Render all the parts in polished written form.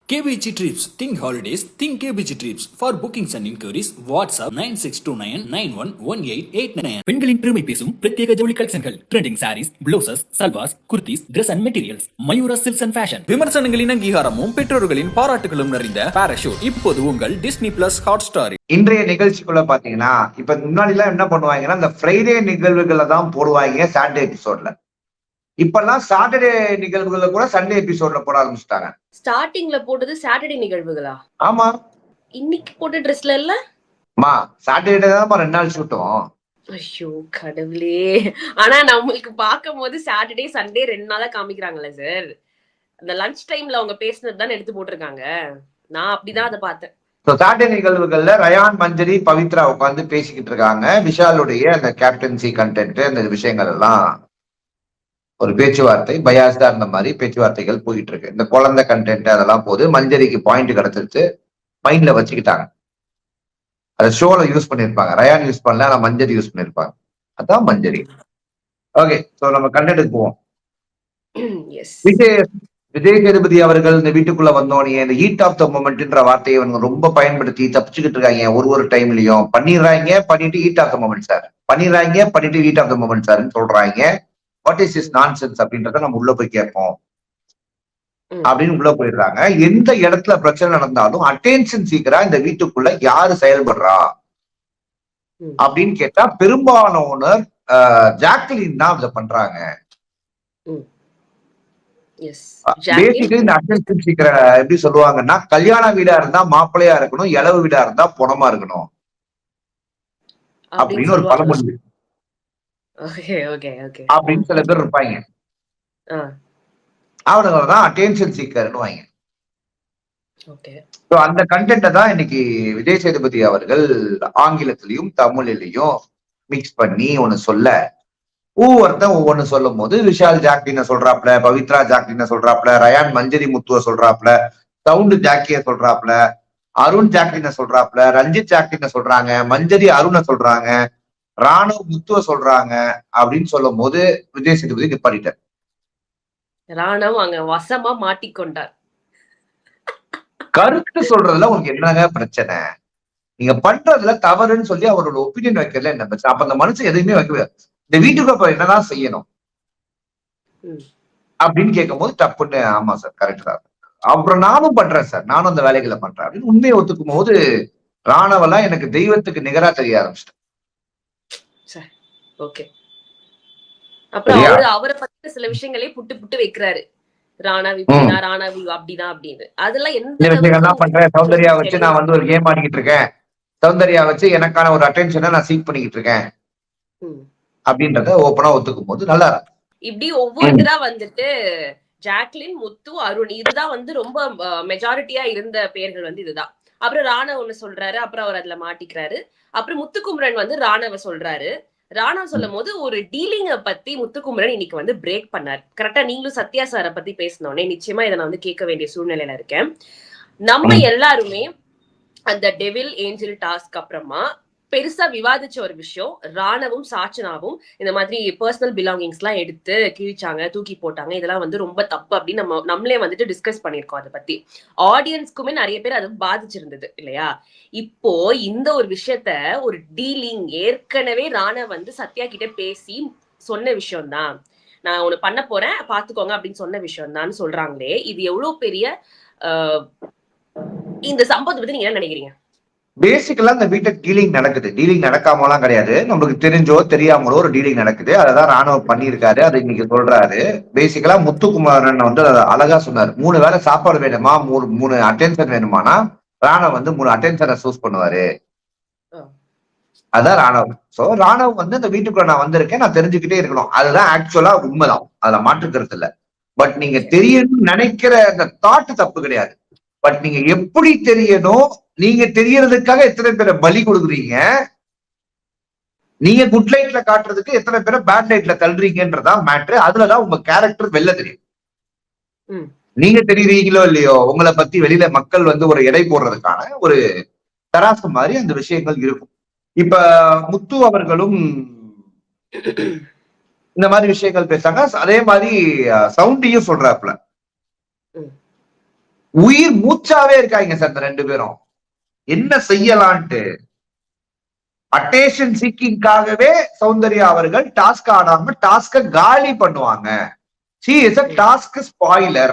KBG Trips. Think holidays. Think KBG Trips. For bookings and inquiries, WhatsApp 9629911889. பெண்களின் பெருமை பேசும் பிரத்யேக ஜவுளி கலெக்ஷன்கள், trending saris, blouses, salwars, kurtis, Dress and Materials, Mayura Silks and Fashion. விமர்சனங்களின் அங்கீகாரமும் பெற்றோர்களின் பாராட்டுகளும் நிறைந்த பாராஷூட் இப்போது உங்கள் டிஸ்னி பிளஸ் ஹாட் ஸ்டார். இன்றைய நிகழ்ச்சிக்குள்ள பாத்தீங்கன்னா, இப்ப முன்னாடி எல்லாம் என்ன பண்ணுவாங்கன்னா, இந்த ஃப்ரைடே நிகழ்வுகளை தான் போடுவாங்க சாட்டர்டே எபிசோட்ல. இப்பெல்லாம் சாட்டர்டே நிகழ்வுகளை கூட சண்டே எபிசோட்ல போட ஆரம்பிச்சுட்டாங்க. ஸ்டார்டிங்ல போட்டது சாட்டர்டே நிகழ்வுகளா? ஆமா, இன்னைக்கு போட்ட ட்ரெஸ்ல இல்ல மா சாட்டர்டே தான் 2 நாள் ஷூட்டும். ஐயோ கடவுளே! ஆனா நம்மளுக்கு பார்க்கும் போது சாட்டர்டே சண்டே 2 நாளா காமிக்கிறாங்கல்ல சார். அந்த லஞ்ச் டைம்ல அவங்க பேசினது தான் எடுத்து போட்டிருக்காங்க. நான் அப்படிதான் அதை பார்த்தேன். சாட்டர்டே நிகழ்வுகள்ல ரயான், மஞ்சரி, பவித்ரா உட்காந்து பேசிக்கிட்டு இருக்காங்க. விஷாலுடைய அந்த கேப்டன்சி கண்டென்ட், அந்த விஷயங்கள் எல்லாம் ஒரு பேச்சுவார்த்தை பயாஸ்டா இருந்த மாதிரி பேச்சுவார்த்தைகள் போயிட்டு இருக்கு. இந்த குழந்தை கண்டென்ட் அதெல்லாம் போது. மஞ்சரிக்கு பாயிண்ட் கிடைச்சிருச்சு, மைண்ட்ல வச்சுக்கிட்டாங்க. அதை ஷோல யூஸ் பண்ணிருப்பாங்க. ரயான் யூஸ் பண்ணல, ஆனா மஞ்சரி யூஸ் பண்ணிருப்பாங்க. அதான் மஞ்சரி. ஓகே, சோ நம்ம கண்டென்ட்டுக்கு போவோம். விஜய் சேதுபதி அவர்கள் இந்த வீட்டுக்குள்ள வந்தோடனே இந்த ஹீட் ஆஃப் த மொமெண்ட்ன்ற வார்த்தையை அவங்க ரொம்ப பயன்படுத்தி தப்பிச்சுக்கிட்டு இருக்காங்க. ஒரு டைம்லயும் பண்ணிடுறாங்க, பண்ணிட்டு heat of the moment sir, பண்ணிடுறாங்க, பண்ணிட்டு ஹீட் ஆஃப் த மொமெண்ட் சார்ன்னு சொல்றாங்க. வாட் இஸ் இஸ் நான்சென்ஸ் அப்படின்றத நம்ம உள்ள போய் கேட்போம் அப்படின்னு உள்ள போயிடுறாங்க. எந்த இடத்துல பிரச்சனை நடந்தாலும் அட்டென்ஷன் சீக்கிரம் இந்த வீட்டுக்குள்ள யாரு செயல்படுறா அப்படின்னு கேட்டா பெரும்பாலானோர் ஜாக்லின் தான் இதை பண்றாங்க. பேசிக்கலி இந்த அட்டென்ஷன் சீக்கிரம் எப்படி சொல்லுவாங்கன்னா, கல்யாண வீடா இருந்தா மாப்பிள்ளையா இருக்கணும், இளவு வீடா இருந்தா புணமா இருக்கணும் அப்படின்னு ஒரு பழமொழி அப்படின்னு சில பேர் இருப்பாங்க. அவனுங்கதான் அட்டென்ஷன் சீக்கர்னு வாங்க. அந்த கண்டென்ட்டை தான் இன்னைக்கு விஜய் சேதுபதி அவர்கள் ஆங்கிலத்திலையும் தமிழிலையும் மிக்ஸ் பண்ணி ஒண்ணு சொல்ல, ஒவ்வொருத்தன் ஒவ்வொன்னு சொல்லும் போது விஷால் ஜாக்லின சொல்றாப்ல, பவித்ரா ஜாக்லின சொல்றாப்ல, ரயான் மஞ்சரி முத்துவ சொல்றாப்ல, சவுண்ட் ஜாக்கிய சொல்றாப்ல, அருண் ஜாக்லின சொல்றாப்ல, ரஞ்சித் ஜாக்லின சொல்றாங்க, மஞ்சரி அருண சொல்றாங்க, ராணுவ முத்துவ சொல்றாங்க அப்படின்னு சொல்லும் போது விஜய் சேதுபதி நிப்பாட்டிட்டார். ராணுவ அங்க வசமா மாட்டிக்கொண்டார். கருத்து சொல்றதுல உங்களுக்கு என்னங்க பிரச்சனை? நீங்க பண்றதுல தவறுன்னு சொல்லி அவரோட ஒப்பீனியன் வைக்கிறதுல என்ன பிரச்சனை? அப்ப அந்த மனுஷன் எதுவுமே வைக்கவே, இந்த வீட்டுக்கு அப்ப என்னதான் செய்யணும் அப்படின்னு கேட்கும் போது டப்புன்னு ஆமா சார் கரெக்ட் தான், அப்புறம் நானும் பண்றேன் சார், நானும் அந்த வேலைகளை பண்றேன் அப்படின்னு உண்மையை ஒத்துக்கும் போது ராணுவெல்லாம் எனக்கு தெய்வத்துக்கு நிகரா தெரிய ஆரம்பிச்சிட்டேன். ஓகே, அப்புறம் அவரை பத்தி சில விஷயங்களே புட்டு வைக்கிறாரு. ராணாவி ராணாவி அப்படிதான் அப்படின்னு. அதெல்லாம் எந்த விஷயங்கள்லாம் பண்றேன். சௌந்தர்யா வச்சு நான் வந்து ஒரு கேம் ஆடிக்கிட்டு இருக்கேன், சௌந்தர்யா வச்சு எனக்கான ஒரு அட்டென்ஷனை நான் சீக் பண்ணிக்கிட்டு இருக்கேன் அப்படின்றத ஓப்பனா ஒத்துக்கும் போது நல்லா இருக்கும். இப்படி ஒவ்வொருத்தரா வந்துட்டு ஜாக்லின், முத்து, அருண் இதுதான் வந்து ரொம்ப மெஜாரிட்டியா இருந்த பெயர்கள் வந்து இதுதான். அப்புறம் ராணவ ஒண்ணு சொல்றாரு, அப்புறம் அவர் அதுல மாட்டிக்கிறாரு. அப்புறம் முத்துக்குமரன் வந்து ராணவ சொல்றாரு. ராணா சொல்லும் போது ஒரு டீலிங்க பத்தி முத்துக்குமரன் இன்னைக்கு வந்து பிரேக் பண்ணார். கரெக்டா நீங்களும் சத்யா சாரை பத்தி பேசினோடனே நிச்சயமா இதை நான் வந்து கேட்க வேண்டிய சூழ்நிலையில இருக்கேன். நம்ம எல்லாருமே அந்த டெவில் ஏஞ்சல் டாஸ்க் அப்புறமா பெருசா விவாதிச்ச ஒரு விஷயம், ராணவும் சாச்சனாவும் இந்த மாதிரி பர்சனல் பிலாங்கிங்ஸ் எல்லாம் எடுத்து கிழிச்சாங்க, தூக்கி போட்டாங்க, இதெல்லாம் வந்து ரொம்ப தப்பு அப்படின்னு நம்மளே வந்துட்டு டிஸ்கஸ் பண்ணிருக்கோம். அதை பத்தி ஆடியன்ஸ்க்குமே நிறைய பேர் அது பாதிச்சிருந்தது இல்லையா? இப்போ இந்த ஒரு விஷயத்த ஒரு டீலிங் ஏற்கனவே ராணா வந்து சத்யா கிட்ட பேசி சொன்ன விஷயம் தான், நான் ஒண்ணு பண்ண போறேன் பாத்துக்கோங்க அப்படின்னு சொன்ன விஷயம் தான் சொல்றாங்களே, இது எவ்வளவு பெரிய இந்த சம்பவத்தை பத்தி நீங்க என்ன நினைக்கிறீங்க? பேசிக்கலா இந்த வீட்டை டீலிங் நடக்குது. டீலிங் நடக்காமலாம் கிடையாது, நம்மளுக்கு தெரிஞ்சோ தெரியாமலோ ஒரு டீலிங் நடக்குது. அதான் ராணுவம் பண்ணியிருக்காரு, அதை இன்னைக்கு சொல்றாரு. பேசிக்கலா முத்துக்குமாரன் வந்து அழகா சொன்னாரு, 3 வேளை சாப்பாடு வேணுமா, 3 அட்டென்ஷன் வேணுமானா ராணுவ வந்து 3 அட்டென்ஷனை சூஸ் பண்ணுவாரு. அதான் ராணுவம். சோ ராணுவம் வந்து இந்த வீட்டுக்குள்ள நான் வந்திருக்கேன், நான் தெரிஞ்சுக்கிட்டே இருக்கணும், அதுதான் ஆக்சுவலா உண்மைதான், அதுல மாற்றுக்கிறது இல்ல. பட் நீங்க தெரியணும்னு நினைக்கிற அந்த தாட் தப்பு கிடையாது. பட் நீங்க எப்படி தெரியணும், நீங்க தெரியறதுக்காக எத்தனை பேரை பலி கொடுக்குறீங்க, நீங்க குட் லைட்ல காட்டுறதுக்கு எத்தனை பேரை பேட் லைட்ல தள்ளுறீங்கன்றதான் மேட்ரு. அதுலதான் உங்க கேரக்டர் வெளில தெரியும். நீங்க தெரியுறீங்களோ இல்லையோ, உங்களை பத்தி வெளியில மக்கள் வந்து ஒரு எடை போடுறதுக்கான ஒரு தராசு மாதிரி அந்த விஷயங்கள் இருக்கும். இப்ப முத்து அவர்களும் இந்த மாதிரி விஷயங்கள் பேசாங்க. அதே மாதிரி சவுண்டியும் சொல்றாப்ல, உயிர் மூச்சாவே இருக்காங்க சார் இந்த 2 பேரும். என்ன செய்யலான்ட்டு அட்டேஷன் சீக்கிங்காகவே சௌந்தர்யா அவர்கள் டாஸ்க் ஆடாம டாஸ்க காலி பண்ணுவாங்க. she is a task spoiler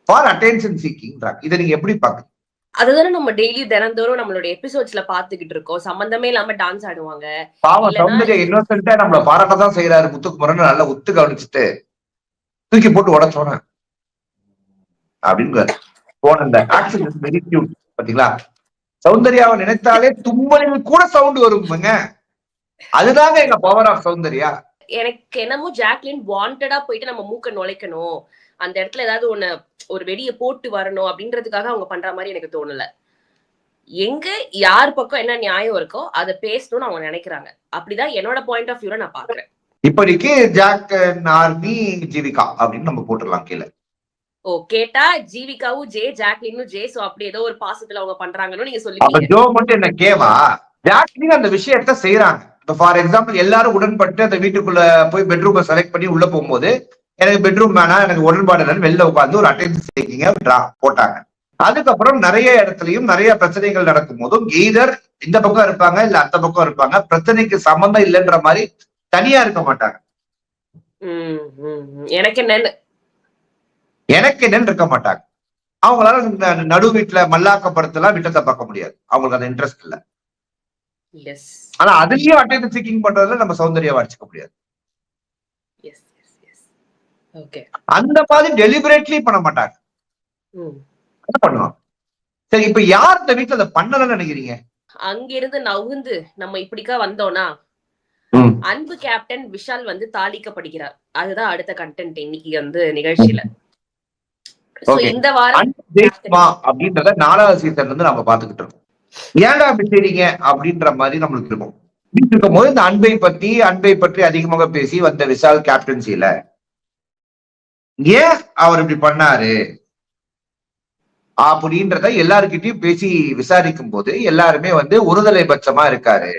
for attention seeking. இதை நீங்க எப்படி பாக்குறீங்க? அதுதானே நம்ம டெய்லி தினந்தோறும் நம்மளுடைய எபிசோட்ஸ்ல பாத்துக்கிட்டு இருக்கோம். சம்பந்தமே இல்லாம டான்ஸ் ஆடுவாங்க. பாவம் சௌந்தர்யா இன்னொசென்ட்டா நம்மள பாராட்டதான் செய்யறாரு. முத்துக்குமரன் நல்லா ஒத்து கவனிச்சுட்டு தூக்கி போட்டு உடச்சோன அப்படின்னு போன இந்த ஆக்ஷன் இஸ் வெரி கியூட். பாத்தீங்களா, சௌந்தர்யாவை நினைத்தாலே தும்மலில் கூட சவுண்ட் வருங்க. அதுதாங்க எங்க பவர் ஆஃப் சௌந்தர்யா. எனக்கு என்னமோ ஜாக்லின் வாண்டடா போயிட்டு நம்ம மூக்க நுழைக்கணும், அந்த இடத்துல ஏதாவது ஒரு வெடியை போட்டு வரணும் அப்படின்றதுக்காக அவங்க பண்ற மாதிரி எனக்கு தோணல. எங்க யார் பக்கம் என்ன நியாயம் இருக்கோ அதை பேசணும்னு அவங்க நினைக்கிறாங்க. அப்படிதான் என்னோட பாயிண்ட் ஆஃப் வியூல நான் பாக்குறேன். இப்படிக்கு ஜாக் ஆர்மி ஜீவிகா அப்படின்னு நம்ம போட்டுடலாம் கீழே. ஓ, கேட்டா ஜீவிகாவும் ஜே, ஜாக்லினும் ஜே. சோ அப்படி ஏதோ ஒரு பாசத்துல அவங்க பண்றாங்கன்னு நீங்க சொல்லுவீங்க. அப்ப ஜோ மட்டும் என்ன கேவா? ஜாக்லின் அந்த விஷயத்த செய்யறாங்க. இப்ப ஃபார் எக்ஸாம்பிள் எல்லாரும் உடன்பட்டு அந்த வீட்டுக்குள்ள போய் பெட்ரூமை செலக்ட் பண்ணி உள்ள போகும்போது எனக்கு பெட்ரூம் வேணாம், எனக்கு உடன்பாடு இல்லைன்னு வெளில உட்காந்து ஒரு அட்டென்ஷன் சீக்கிங்க போட்டாங்க. அதுக்கப்புறம் நிறைய இடத்துலயும் நிறைய பிரச்சனைகள் நடக்கும் போதும் எய்தர் இந்த பக்கம் இருப்பாங்க இல்ல அந்த பக்கம் இருப்பாங்க. பிரச்சனைக்கு சம்பந்தம் இல்லைன்ற மாதிரி தனியா இருக்க மாட்டாங்க. எனக்கு என்னன்னு இருக்க மாட்டாங்க. அவங்களால நடு வீட்டுல மல்லாக்கப்படுத்தலாம் விட்டத்தை பார்க்க முடியாது. அவங்களுக்கு அந்த இன்ட்ரெஸ்ட் இல்ல. ஆனா அதுலயும் அட்டென்ஷன் சீக்கிங் பண்றதுல நம்ம சௌந்தர்யாவை அடிச்சுக்க முடியாது. அந்த மாதிரி டெலிபரேட்லி பண்ண மாட்டாங்க. பண்ணுவாங்க. சரி, இப்ப யார் இந்த வீட்டுல அதை பண்ணலன்னு நினைக்கிறீங்க? அங்கிருந்து நவுந்து நம்ம இப்படிக்கா வந்தோம்னா அன்பு கேப்டன் விஷால் வந்து தாளிக்கப்படுகிறார். அதுதான் அடுத்த கண்டென்ட் இன்னைக்கு வந்து நிகழ்ச்சியில. இந்த வாரம் அப்படின்றத 4வது சீசன்ல இருந்து நம்ம பாத்துக்கிட்டு இருக்கோம். ஏன்டா அப்படி செய்றீங்க அப்படின்ற மாதிரி நம்மளுக்கு இருக்கும். இருக்கும் போது இந்த அன்பை பற்றி அதிகமாக பேசி வந்த விஷால் கேப்டன்சில ஏன் அவர் இப்படி பண்ணாரு அப்படின்றத எல்லாருக்கிட்டையும் பேசி விசாரிக்கும் போது எல்லாருமே வந்து ஒருதலை பட்சமா இருக்காரு.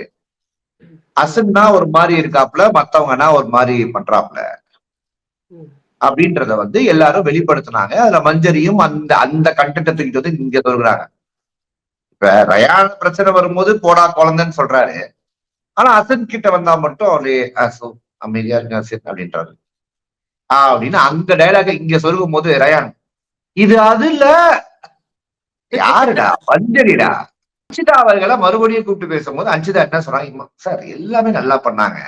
அசன்னா ஒரு மாதிரி இருக்காப்ல, மத்தவங்கன்னா ஒரு மாதிரி பண்றாப்ல அப்படின்றத வந்து எல்லாரும் வெளிப்படுத்தினாங்க. அதுல மஞ்சரியும் அந்த கண்டென்ட்டை தூக்கிட்டு வந்து இங்க சொல்றாங்க. இப்ப ரயான பிரச்சனை வரும்போது போடா குழந்தைன்னு சொல்றாரு. ஆனா அசன் கிட்ட வந்தா மட்டும் அவரு அமைதியா இருக்கு அசன் அப்படின்றாரு. அப்படின்னு அந்த டைலாக இங்க சொல்லும் போது ரயான் இது அதுல யாருடா மஞ்சரிடா. அஞ்சிதா அவர்களை மறுபடியும் கூப்பிட்டு பேசும்போது அஞ்சிதா என்ன சொல்றாங்க, சார் எல்லாமே நல்லா பண்ணாங்க,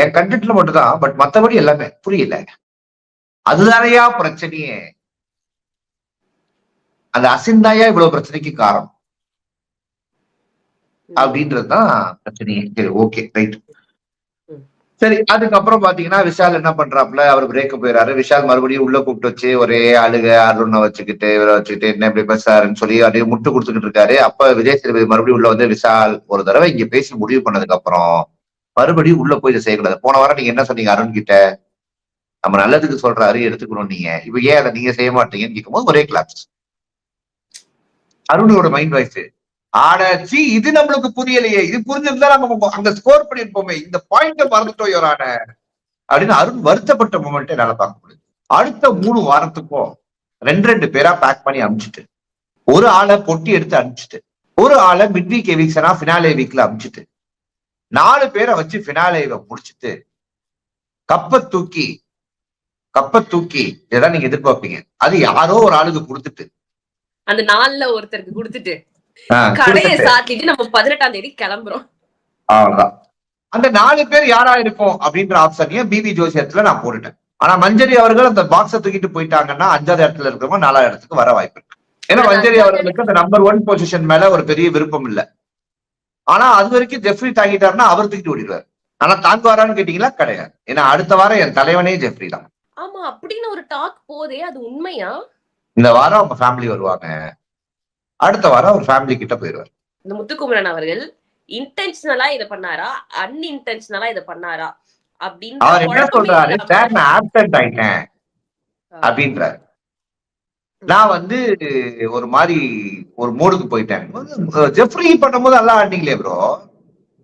என் கண்டென்ட்ல மட்டும்தான், பட் மத்தபடி எல்லாமே புரியல. அதுதானையா பிரச்சனையே, அந்த அசிந்தாயா இவ்வளவு பிரச்சனைக்கு காரணம் அப்படின்றதுதான் பிரச்சனையே. சரி, ஓகே, ரைட். சரி, அதுக்கப்புறம் பாத்தீங்கன்னா விஷால் என்ன பண்றாப்புல, அவர் பிரேக்கப் போயிடாரு. விஷால் மறுபடியும் உள்ள கூப்பிட்டு வச்சு ஒரே அழுக அருணை வச்சுக்கிட்டு இவரை வச்சுக்கிட்டு என்ன இப்படி பேசாருன்னு சொல்லி அப்படியே முட்டு கொடுத்துக்கிட்டு இருக்காரு. அப்ப விஜய் சேதுபதி மறுபடியும் உள்ள வந்து விஷால் ஒரு தடவை இங்க பேசி முடிவு பண்ணதுக்கு அப்புறம் மறுபடியும் உள்ள போய் இதை செய்யக்கூடாது. போன வாரம் நீங்க என்ன சொன்னீங்க, அருண் கிட்ட நம்ம நல்லதுக்கு சொல்றாரு எடுத்துக்கணும், நீங்க இப்ப ஏன் அதை நீங்க செய்ய மாட்டீங்கன்னு கேட்கும்போது ஒரே கிளாப்ஸ். அருணோட மைண்ட் வாய்ஸ் ஆடாச்சி, இது நம்மளுக்கு புரியலையே, இது புரிஞ்சிருந்தா நம்ம அங்க ஸ்கோர் பண்ணிருப்போமே, இந்த பாயிண்ட மறந்துட்டோம் யோரான அப்படின்னு அருண் வருத்தப்பட்ட மூமெண்ட் என்னால பார்க்க முடியுது. அடுத்த 3 வாரத்துக்கும் 2 பேரா பேக் பண்ணி அனுப்பிச்சுட்டு, ஒரு ஆளை பொட்டி எடுத்து அனுப்பிச்சுட்டு, ஒரு ஆளை மிட் வீக் எவிக்ஷனா ஃபினாலே வீக்ல அனுப்பிச்சுட்டு, 4 பேரை வச்சு ஃபினாலேவை முடிச்சுட்டு கப்பை தூக்கி இதான் நீங்க எதிர்பார்ப்பீங்க. அது யாரோ ஒரு ஆளுக்கு கொடுத்துட்டு, அந்த 4ல ஒருத்தருக்கு கொடுத்துட்டு கடையை சாத்திட்டு நம்ம 18ஆம் தேதி கிளம்புறோம். அவ்வளவுதான். அந்த 4 பேர் யாரா இருக்கும் அப்படின்ற ஆப்ஷனையும் பிபி ஜோசியத்துல நான் போட்டுட்டேன். ஆனா மஞ்சரி அவர்கள் அந்த பாக்ஸை தூக்கிட்டு போயிட்டாங்கன்னா 5வது இடத்துல இருக்கிறவங்க 4வது இடத்துக்கு வர வாய்ப்பு இருக்கு. ஏன்னா மஞ்சரி அவர்களுக்கு அந்த நம்பர் 1 பொசிஷன் மேல ஒரு பெரிய விருப்பம் இல்லை. ஆனா அது வரைக்கும் ஜெஃப்ரி தாங்கிட்டாருன்னா அவர் தூக்கிட்டு ஓடிடுவார். ஆனா தாங்குவாரான்னு கேட்டீங்களா, கிடையாது. ஏன்னா அடுத்த வாரம் என் தலைவனே ஜெஃப்ரி தான். ஆமா, அப்படின்னு ஒரு டாக் போதே, அது உண்மையா? இந்த வாரம் அவங்க ஃபேமிலி வருவாங்க, அடுத்த வாரம் அவர் ஃபேமிலி கிட்ட போயிருவார். இந்த முத்துக்குமரன் அவர்கள் இன்டென்ஷனலா இதை பண்ணாரா, அன்இன்டென்ஷனலா இதை பண்ணாரா அப்படின்னு அவர் என்ன சொல்றாரு, சார் நான் ஆப்சென்ட் ஆயிட்டேன் அப்படின்றாரு. நான் வந்து ஒரு மாதிரி ஒரு மூடுக்கு போயிட்டேன். ஜெஃப்ரி பண்ணும்போது நல்லா ஆடினீங்களே ப்ரோ,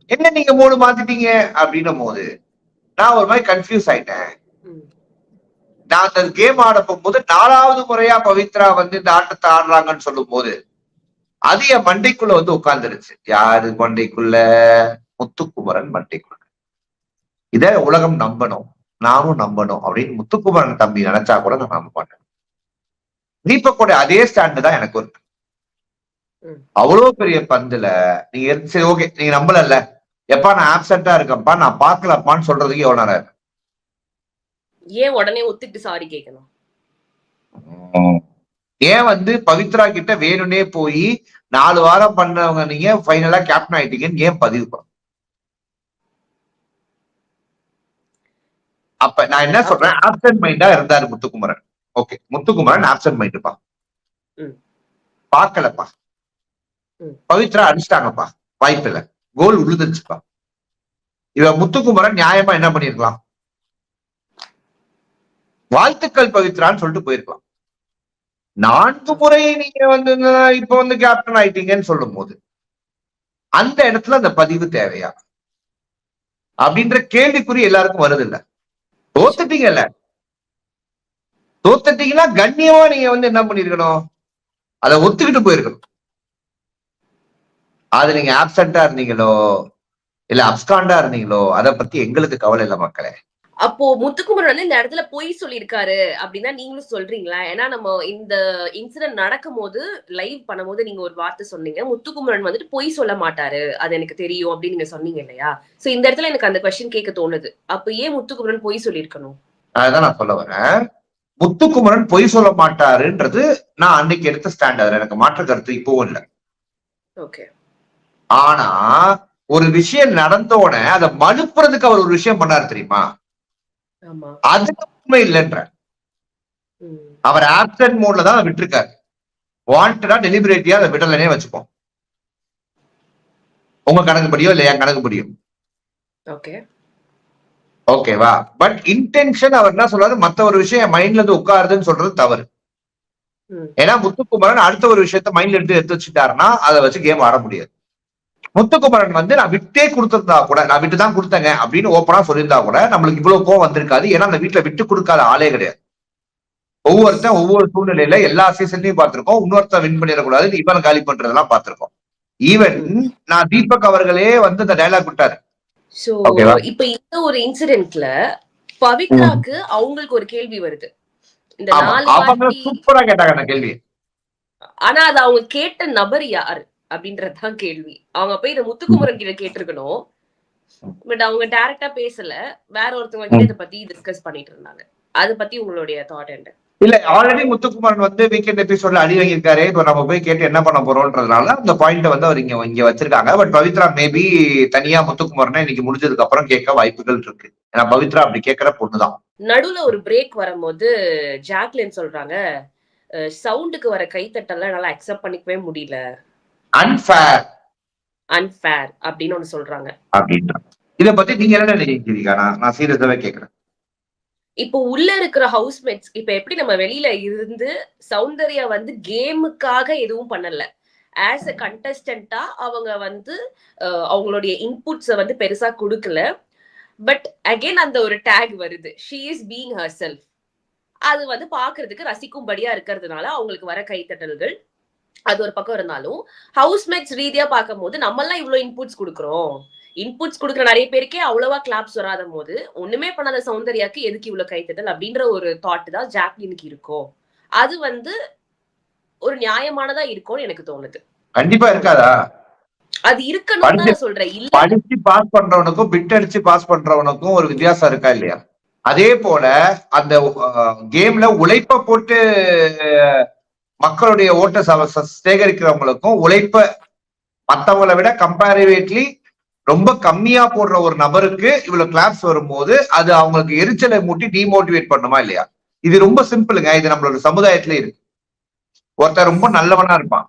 என்ன நீங்க மூடு மாத்திட்டீங்க அப்படின்னும் போது நான் ஒரு மாதிரி கன்ஃபியூஸ் ஆயிட்டேன். நான் அந்த கேம் ஆட போகும்போது 4வது முறையா பவித்ரா வந்து இந்த ஆட்டத்தை ஆடுறாங்கன்னு சொல்லும் போது அது என் மண்டைக்குள்ள வந்து உட்கார்ந்துருச்சு. யாரு மண்டைக்குள்ள? முத்துக்குமரன் மண்டைக்குள்ள. இத உலகம் நம்பணும், நானும் நம்பணும் அப்படின்னு முத்துக்குமரன் தம்பி நினைச்சா கூட நான் நம்ப மாட்டேன். தீபக்கோட அதே ஸ்டாண்டு தான் எனக்கு இருக்கு. அவ்வளவு பெரிய பந்துல நீங்க சரி ஓகே நீங்க நம்பல, எப்பா நான் ஆப்சென்டா இருக்கேன்ப்பா நான் பாக்கலப்பான்னு சொல்றதுக்கு எவ்வளவு நேரம்? ஏன் உடனே ஒத்துட்டு சாரி கேட்கணும்? ஏன் வந்து பவித்ரா கிட்ட வேணும்னே போய் 4 வாரம் பண்ணவங்க நீங்க ஃபைனலா கேப்டன் ஆயிட்டீங்கன்னு ஏன் பதிவு பண்ண? அப்ப நான் என்ன சொல்றேன், ஆப்சென்ட் மைண்டா இருந்தாரு முத்துக்குமரன். ஓகே முத்துக்குமரன் ஆப்சென்ட் மைண்டுப்பா, பாக்கலப்பா, பவித்ரா அடிச்சிட்டாங்கப்பா, வாய்ப்பு இல்ல, கோல் உழுதுச்சுப்பா. இவ முத்துக்குமரன் நியாயமா என்ன பண்ணிருக்கலாம்? வாழ்த்துக்கள் பவித்ரான்னு சொல்லிட்டு போயிருக்கலாம். 4 முறை நீங்க வந்து இப்ப வந்து கேப்டன் ஆயிட்டீங்கன்னு சொல்லும் போது அந்த இடத்துல அந்த பதிவு தேவையா அப்படின்ற கேள்விக்குறி எல்லாருக்கும் வருது இல்ல. தோத்துட்டீங்கல்ல, தோத்துட்டீங்கன்னா கண்ணியமா நீங்க வந்து என்ன பண்ணிருக்கணும், அதை ஒத்துக்கிட்டு போயிருக்கணும். அது நீங்க ஆப்சென்டா இருந்தீங்களோ இல்ல அப்ஸ்காண்டா இருந்தீங்களோ அதை பத்தி எங்களுக்கு கவலை இல்ல மக்களே. அப்போ முத்துக்குமரன் வந்து இந்த இடத்துல பொய் சொல்லியிருக்காரு அப்படின்னா நீங்களும் சொல்றீங்களா? ஏன்னா நம்ம இந்த இன்சிடென்ட் நடக்கும் போது லைவ் பண்ணும்போது நீங்க ஒரு வார்த்தை சொன்னீங்க, முத்துக்குமரன் வந்துட்டு பொய் சொல்ல மாட்டாரு, அது எனக்கு தெரியும் அப்படின்னு நீங்க சொன்னீங்க இல்லையா? சோ இந்த இடத்துல எனக்கு அந்த கொஸ்டின் கேட்க தோணுது. அப்ப ஏன் முத்துக்குமரன் பொய் சொல்லியிருக்கணும்? அதுதான் நான் சொல்ல வரேன். முத்துக்குமரன் பொய் சொல்ல மாட்டாருன்றது நான் அன்னைக்கு எடுத்த ஸ்டாண்ட், அதுல எனக்கு மாற்று கருத்து இப்பவும் இல்லை. ஓகே. ஆனா ஒரு விஷயம் நடந்தோட அதை மறுப்புறதுக்கு அவர் ஒரு விஷயம் பண்ணாரு தெரியுமா? அது உண்மை இல்லைன்ற. அவர் ஆப்சென்ட் மோட்ல தான் விட்டுருக்காரு. வாண்டடா டெலிபரேட்டியா அதை விடலனே வச்சுப்போம். உங்க கணக்குப்படியோ இல்ல என் கணக்குப்படியோ. ஓகேவா? பட் இன்டென்ஷன் அவர் என்ன சொல்றாரு, மத்த ஒரு விஷயம் மைண்ட்ல இருந்து உட்காருதுன்னு சொல்றது தவறு. ஏன்னா முத்துக்குமரன் அடுத்த ஒரு விஷயத்த மைண்ட்ல எடுத்து வச்சுட்டாருன்னா அதை வச்சு கேம் ஆட முடியாது. முத்துக்குமரன் வந்து நான் விட்டே கொடுத்திருந்தா கூட, நான் விட்டு தான் கொடுத்தேங்க அப்படின்னு ஓப்பனா சொல்லியிருந்தா கூட நம்மளுக்கு இவ்வளவு கோவம் வந்திருக்காது. ஏன்னா அந்த வீட்டுல விட்டு கொடுக்காத ஆளே கிடையாது. ஒவ்வொருத்தன் ஒவ்வொரு சூழ்நிலையில எல்லா சீசன்லயும் பார்த்திருக்கோம். இன்னொருத்தன் வின் பண்ணிடக்கூடாது, இவன் காலி பண்றதெல்லாம் பார்த்திருக்கோம். ஈவன் நான் தீபக் அவர்களே வந்து இந்த டைலாக் விட்டாரு. இப்ப இந்த ஒரு இன்சிடென்ட்ல பவித்ராக்கு அவங்களுக்கு ஒரு கேள்வி வருது. இந்த 4 சூப்பரா கேட்டாங்க அந்த கேள்வி. ஆனா அது அவங்க கேட்ட நபர் யாரு அப்படின்றதுதான் கேள்வி. அவங்க போய் இத முத்துக்குமரன் கிட்ட கேட்டிருக்கணும். பட் அவங்க டைரக்டா பேசல, வேற ஒருத்தவங்க கிட்ட இத பத்தி டிஸ்கஸ் பண்ணிட்டு இருந்தாங்க. அத பத்தி உங்களுடைய தாட் என்ன? இல்ல ஆல்ரெடி முத்துக்குமரன் வந்து வீக்கெண்ட் எபிசோட்ல அடி வாங்கியிருக்காரு. இப்ப நம்ம போய் கேட்டு என்ன பண்ண போறோம்ன்றதுனால அந்த பாயிண்ட் வந்து அவர் இங்க வச்சிருக்காங்க. பட் பவித்ரா மேபி தனியா முத்துக்குமரனை இன்னைக்கு முடிஞ்சதுக்கு அப்புறம் கேட்க வாய்ப்புகள் இருக்கு. ஏன்னா பவித்ரா அப்படி கேட்கிற பொண்ணுதான். நடுவுல ஒரு பிரேக் வரும்போது ஜாக்லின் சொல்றாங்க, சவுண்டுக்கு வர கைத்தட்டல என்னால அக்செப்ட் பண்ணிக்கவே முடியல, அன்ஃபேர் அப்படின்னு ஒன்னு சொல்றாங்க. இத பத்தி நீங்க என்ன நினைக்கிறீங்க? நான் சீரியஸாவே கேக்குறேன். இப்போ உள்ள இருக்கிற ஹவுஸ்மேட்ஸ் இப்ப எப்படி நம்ம வெளியில இருந்து சௌந்தர்யா வந்து கேமுக்காக எதுவும் பண்ணல, ஆஸ் அ கண்டஸ்டன்டா அவங்க வந்து அவங்களுடைய இன்புட்ஸ வந்து பெருசா கொடுக்கல. பட் அகைன் அந்த ஒரு டேக் வருது, ஷீ இஸ் பீயிங் ஹர்செல்ஃப். அது வந்து பாக்குறதுக்கு ரசிக்கும்படியா இருக்கிறதுனால அவங்களுக்கு வர கைத்தட்டல்கள் அது ஒரு பக்கம் இருந்தாலும், ஹவுஸ்மேட்ஸ் ரீதியா பார்க்கும் போது நம்ம எல்லாம் இவ்வளவு இன்புட்ஸ் கொடுக்குறோம், இன்புட்ஸ் கொடுக்குற நிறைய பேருக்கே அவ்வளவா கிளாப்ஸ் வராத போது ஒண்ணுமே பண்ணாத சௌந்தர்யாக்கு எதுக்கு இவ்வளவு கைத்தட்டல் அப்படின்ற ஒரு தாட் தான் ஜாக்லினுக்கு இருக்கும். அது வந்து ஒரு நியாயமானதா இருக்கும்னு எனக்கு தோணுது. கண்டிப்பா இருக்காதா? அது இருக்கணும் தான் சொல்றேன். இல்ல படிச்சு பாஸ் பண்றவனுக்கும் பிட் அடிச்சு பாஸ் பண்றவனுக்கும் ஒரு வித்தியாசம் இருக்கா இல்லையா? அதே போல அந்த கேம்ல உழைப்ப போட்டு மக்களுடைய ஓட்டை சேகரிக்கிறவங்களுக்கும் உழைப்ப மற்றவங்களை விட கம்பேரிவேட்லி ரொம்ப கம்மியா போடுற ஒரு நபருக்கு இவ்வளவு கிளாப்ஸ் வரும்போது அது அவங்களுக்கு எரிச்சலை மூட்டி டிமோட்டிவேட் பண்ணுமா இல்லையா? இது ரொம்ப சிம்பிளுங்க. இது நம்மளோட சமுதாயத்துல இருக்கு. ஒருத்தர் ரொம்ப நல்லவனா இருப்பான்,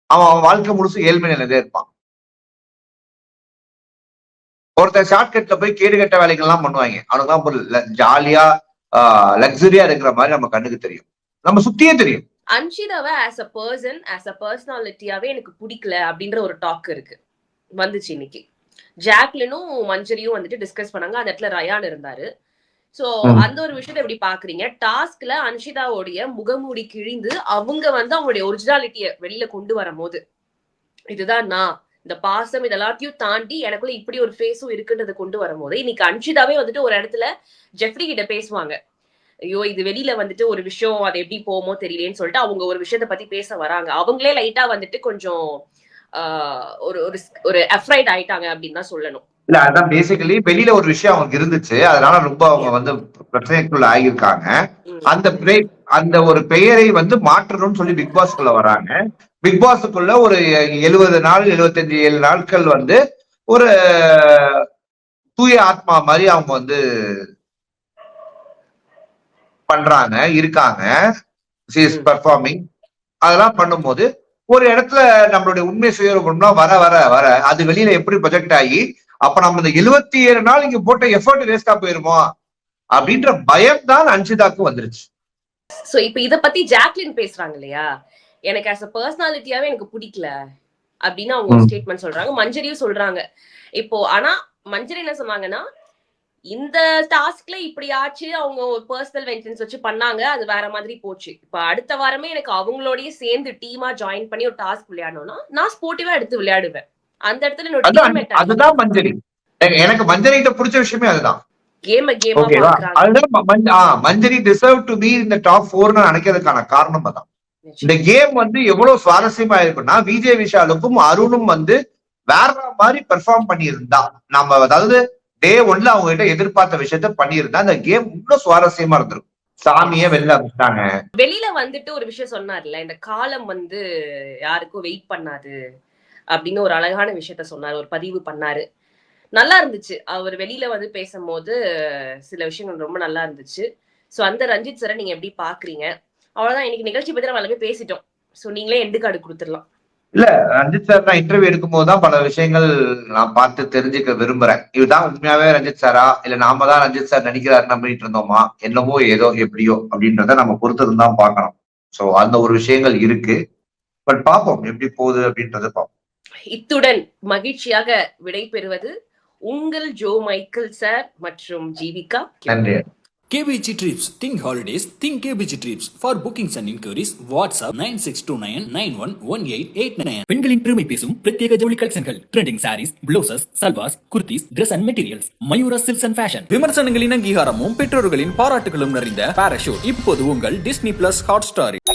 அவன் வாழ்க்கை முழுசு ஏழ்மை நிலையில இருப்பான். ஒருத்தர் ஷார்ட்கட்ல போய் கேடுகட்ட வேலைகள் எல்லாம் பண்ணுவாங்க, அவனுக்கு ஜாலியா லக்ஸரியா இருக்கிற மாதிரி நம்ம கண்ணுக்கு தெரியும், நம்ம சுத்தியே தெரியும். அன்ஷிதாவை as a person, as a பர்சனாலிட்டியாவே எனக்கு பிடிக்கல அப்படின்ற ஒரு டாக் இருக்கு வந்துச்சு இன்னைக்கு. ஜாக்லினும் மஞ்சரியும் வந்துட்டு டிஸ்கஸ் பண்ணாங்க. அந்த இடத்துல ரயான் இருந்தாரு. சோ அந்த ஒரு விஷயத்தை எப்படி பாக்குறீங்க? டாஸ்க்ல அன்ஷிதாவோடைய முகமூடி கிழிந்து அவங்க வந்து அவங்களுடைய ஒரிஜினாலிட்டிய வெளியில கொண்டு வரும்போது, இதுதான் நான், இந்த பாசம் இதெல்லாத்தையும் தாண்டி எனக்குள்ள இப்படி ஒரு ஃபேஸும் இருக்குன்றத கொண்டு வரும்போது, இன்னைக்கு அன்ஷிதாவே வந்துட்டு ஒரு இடத்துல ஜெஃப்ரி கிட்ட பேசுவாங்க. ஐயோ இது வெளியில வந்துட்டு ஒரு விஷயம், அது எப்படி போகுமோ தெரியலேன்னு சொல்லிட்டு அவங்க ஒரு விஷயத்த பத்தி பேச வராங்க. அவங்களே லைட்டா வந்துட்டு கொஞ்சம் ஒரு ஒரு அஃப்ரைட் ஆயிட்டாங்க அப்படின்னு தான் சொல்லணும். இல்ல அதான் பேசிக்கலி வெளியில ஒரு விஷயம் அவங்களுக்கு இருந்துச்சு, அதனால ரொம்ப அவங்க வந்து பிரச்சனைக்குள்ள ஆகியிருக்காங்க. அந்த ஒரு பெயரை வந்து மாற்றணும்னு சொல்லி பிக் பாஸ்க்குள்ள வராங்க. பிக் பாஸுக்குள்ள ஒரு 70 நாள் 75 நாட்கள் வந்து ஒரு தூய ஆத்மா மாதிரி அவங்க வந்து பண்றாங்க, இருக்காங்க, பெர்ஃபார்மிங். அதெல்லாம் பண்ணும்போது ஒரு இடத்துல நம்மளுடைய உண்மை சுயரூபம்னா வர வர வர அது வெளியில எப்படி ப்ரொஜெக்ட் ஆகி, அப்ப நம்ம இந்த 77 நாள் இங்க போட்ட எஃபர்ட் வேஸ்டா போயிருமோ அப்படின்ற பயம் தான் அன்ஷிதாக்கு வந்துருச்சு. சோ இப்ப இத பத்தி ஜாக்லின் பேசுறாங்க இல்லையா, எனக்கு as a பர்சனாலிட்டியாவே எனக்கு பிடிக்கல அப்படின்னு அவங்க ஒரு ஸ்டேட்மெண்ட் சொல்றாங்க. மஞ்சரியும் சொல்றாங்க. இப்போ ஆனா மஞ்சரி என்ன சொன்னாங்கன்னா, இந்த டாஸ்க்ல இப்படி ஆச்சு, அவங்க ஒரு பர்சனல் வெஞ்சன்ஸ் வச்சு பண்ணாங்க, அது வேற மாதிரி போச்சு. இப்ப அடுத்த வாரமே எனக்கு அவங்களோடய சேர்ந்து டீமா ஜாயின் பண்ணி ஒரு டாஸ்க் விளையாடணும்னா நான் ஸ்போர்ட்டிவா எடுத்து விளையாடுவேன். அந்த இடத்துல அதுதான் மஞ்சரி. எனக்கு மஞ்சரிட்ட பிடிச்ச விஷயமே அதுதான். கேம பாக்குறாங்க. மஞ்சரி டிசர்வ் டு பி இந்த டாப் 4 நினைக்கிறதுக்கான காரணம் அதான். இந்த கேம் வந்து எவ்வளவு சுவாரஸ்யமா இருக்குன்னா, விஜய் விஷாலுக்கும் அருணும் வந்து வேற மாதிரி பெர்ஃபார்ம் பண்ணியிருந்தா, நம்ம அதாவது டே 1ல அவங்க கிட்ட எதிர்பார்த்த விஷயத்த பண்ணியிருந்தா அந்த கேம் இன்னும் சுவாரஸ்யமா இருந்திருக்கும். சாமியே வெளில அனுப்பிட்டாங்க. வெளியில வந்துட்டு ஒரு விஷயம் சொன்னார்ல, இந்த காலம் வந்து யாருக்கும் வெயிட் பண்ணாது அப்படின்னு ஒரு அழகான விஷயத்த சொன்னார், ஒரு பதிவு பண்ணாரு. நல்லா இருந்துச்சு. அவர் வெளியில வந்து பேசும்போது சில விஷயங்கள் ரொம்ப நல்லா இருந்துச்சு. சோ அந்த ரஞ்சித் சாரை நீங்க எப்படி பாக்குறீங்க? அவ்வளவுதான், இன்னைக்கு நிகழ்ச்சி பத்தி நம்ம எல்லாமே பேசிட்டோம். சோ நீங்களே எண்டு கார்டு கொடுத்துடலாம். இல்ல ரஞ்சித் சார் நான் இன்டர்வியூ எடுக்கும் போதுதான் பல விஷயங்கள் நான் பார்த்து தெரிஞ்சுக்க விரும்புறேன். இதுதான் உண்மையாவே ரஞ்சித் சாரா, இல்ல நாம தான் ரஞ்சித் சார் நடிக்கிறாரு நம்பிட்டு இருந்தோமா, என்னமோ ஏதோ எப்படியோ அப்படின்றத நம்ம பொறுத்திருந்தான் பார்க்கணும். சோ அந்த ஒரு விஷயங்கள் இருக்கு. பட் பார்ப்போம் எப்படி போகுது அப்படின்றத பார்ப்போம். இத்துடன் மகிழ்ச்சியாக விடை பெறுவது உங்கள் ஜோ மைக்கேல் சார் மற்றும் ஜீவிகா. நன்றி. KBG Trips. Think holidays. Think KBG Trips. For bookings and inquiries, WhatsApp 9629911889. பெண்களின் பெருமை பேசும் பிரத்யேக ஜவுளி கலெக்ஷன்கள், trending saris, blouses, salwars, kurtis, Dress and Materials, Mayura Silks and Fashion. விமர்சனங்களின் அங்கீகாரமும் பெற்றோர்களின் பாராட்டுகளும் நிறைந்த பாராஷூட் இப்போது உங்கள் டிஸ்னி பிளஸ் ஹாட் ஸ்டாரில்.